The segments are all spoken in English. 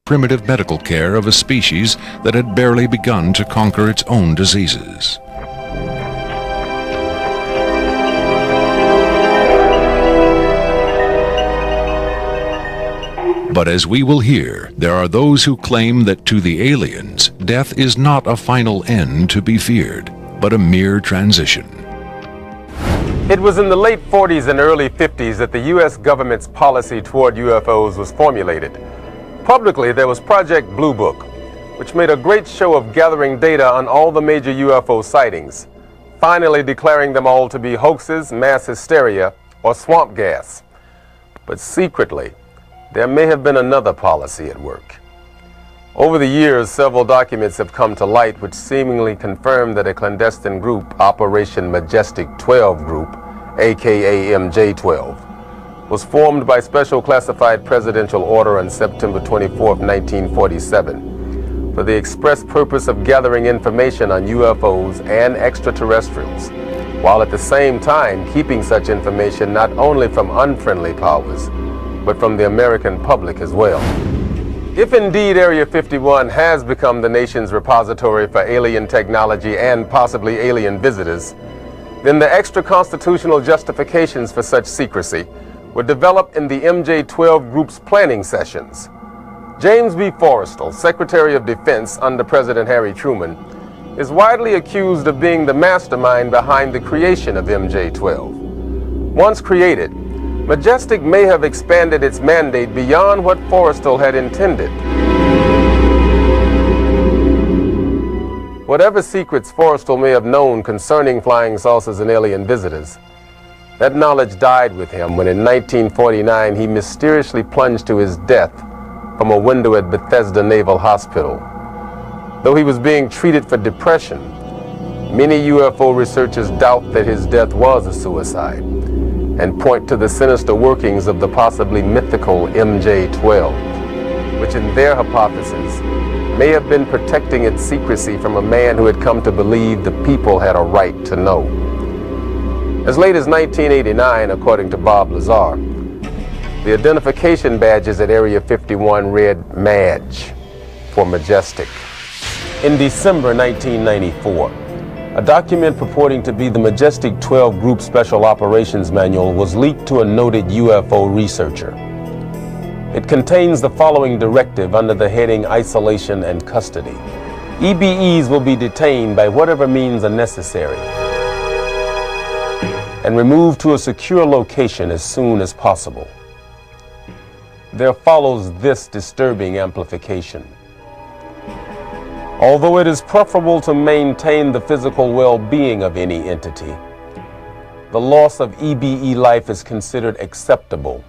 primitive medical care of a species that had barely begun to conquer its own diseases. But as we will hear, there are those who claim that to the aliens, death is not a final end to be feared, but a mere transition. It was in the late 40s and early 50s that the U.S. government's policy toward UFOs was formulated. Publicly, there was Project Blue Book, which made a great show of gathering data on all the major UFO sightings, finally declaring them all to be hoaxes, mass hysteria, or swamp gas. But secretly, there may have been another policy at work. Over the years, several documents have come to light which seemingly confirm that a clandestine group, Operation Majestic 12 Group, aka MJ-12, was formed by special classified presidential order on September 24, 1947, for the express purpose of gathering information on UFOs and extraterrestrials, while at the same time keeping such information not only from unfriendly powers, but from the American public as well. If indeed Area 51 has become the nation's repository for alien technology and possibly alien visitors, then the extra-constitutional justifications for such secrecy were developed in the MJ-12 Group's planning sessions. James B. Forrestal, Secretary of Defense under President Harry Truman, is widely accused of being the mastermind behind the creation of MJ-12. Once created, Majestic may have expanded its mandate beyond what Forrestal had intended. Whatever secrets Forrestal may have known concerning flying saucers and alien visitors, that knowledge died with him when in 1949 he mysteriously plunged to his death from a window at Bethesda Naval Hospital. Though he was being treated for depression, many UFO researchers doubt that his death was a suicide and point to the sinister workings of the possibly mythical MJ-12, which in their hypothesis may have been protecting its secrecy from a man who had come to believe the people had a right to know. As late as 1989, according to Bob Lazar, the identification badges at Area 51 read MADGE for Majestic. In December 1994, a document purporting to be the Majestic 12 Group Special Operations Manual was leaked to a noted UFO researcher. It contains the following directive under the heading Isolation and Custody. EBEs will be detained by whatever means are necessary and removed to a secure location as soon as possible. There follows this disturbing amplification. Although it is preferable to maintain the physical well-being of any entity, the loss of EBE life is considered acceptable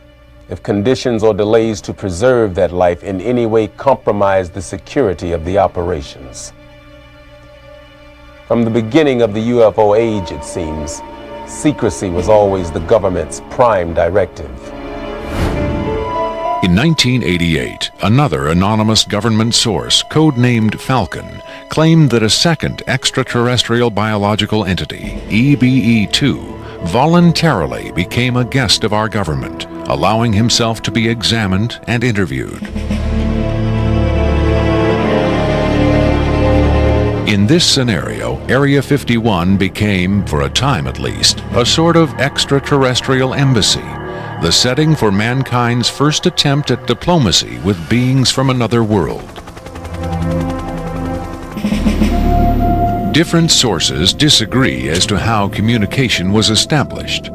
if conditions or delays to preserve that life in any way compromise the security of the operations. From the beginning of the UFO age, it seems, secrecy was always the government's prime directive. In 1988, another anonymous government source, codenamed Falcon, claimed that a second extraterrestrial biological entity, EBE-2, voluntarily became a guest of our government, allowing himself to be examined and interviewed. In this scenario, Area 51 became, for a time at least, a sort of extraterrestrial embassy, the setting for mankind's first attempt at diplomacy with beings from another world. Different sources disagree as to how communication was established.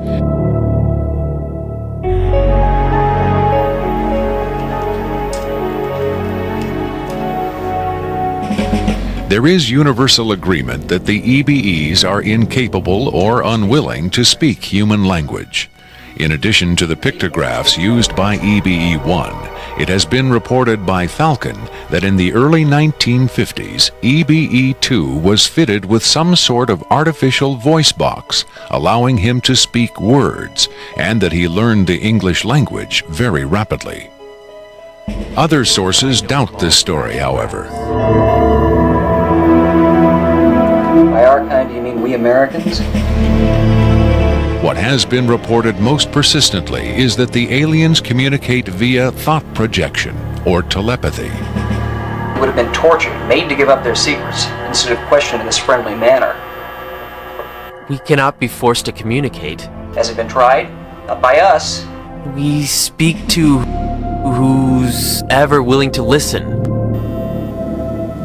There is universal agreement that the EBEs are incapable or unwilling to speak human language. In addition to the pictographs used by EBE-1, it has been reported by Falcon that in the early 1950s, EBE-2 was fitted with some sort of artificial voice box, allowing him to speak words, and that he learned the English language very rapidly. Other sources doubt this story, however. By our kind, do you mean we Americans? What has been reported most persistently is that the aliens communicate via thought projection or telepathy. would have been tortured, made to give up their secrets, instead of questioned in this friendly manner. We cannot be forced to communicate. Has it been tried? Not by us. We speak to who's ever willing to listen.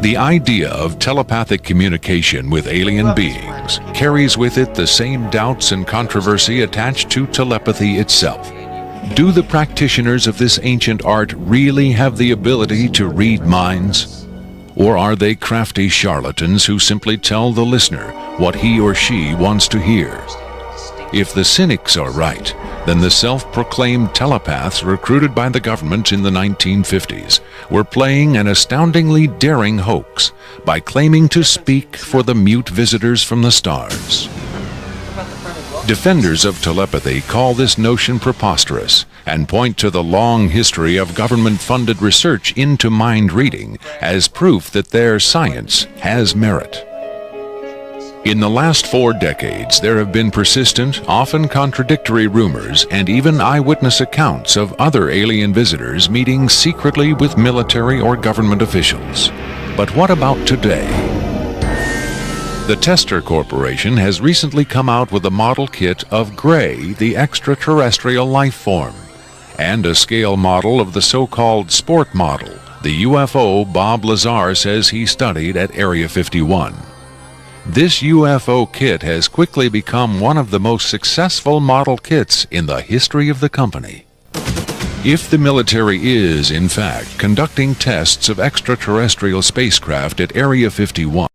The idea of telepathic communication with alien beings carries with it the same doubts and controversy attached to telepathy itself. Do the practitioners of this ancient art really have the ability to read minds? Or are they crafty charlatans who simply tell the listener what he or she wants to hear? If the cynics are right, then the self-proclaimed telepaths recruited by the government in the 1950s were playing an astoundingly daring hoax by claiming to speak for the mute visitors from the stars. Defenders of telepathy call this notion preposterous and point to the long history of government-funded research into mind reading as proof that their science has merit. In the last 4 decades, there have been persistent, often contradictory rumors and even eyewitness accounts of other alien visitors meeting secretly with military or government officials. But what about today? The Tester Corporation has recently come out with a model kit of Gray, the extraterrestrial life form, and a scale model of the so-called sport model, the UFO Bob Lazar says he studied at Area 51. This UFO kit has quickly become one of the most successful model kits in the history of the company. If the military is, in fact, conducting tests of extraterrestrial spacecraft at Area 51,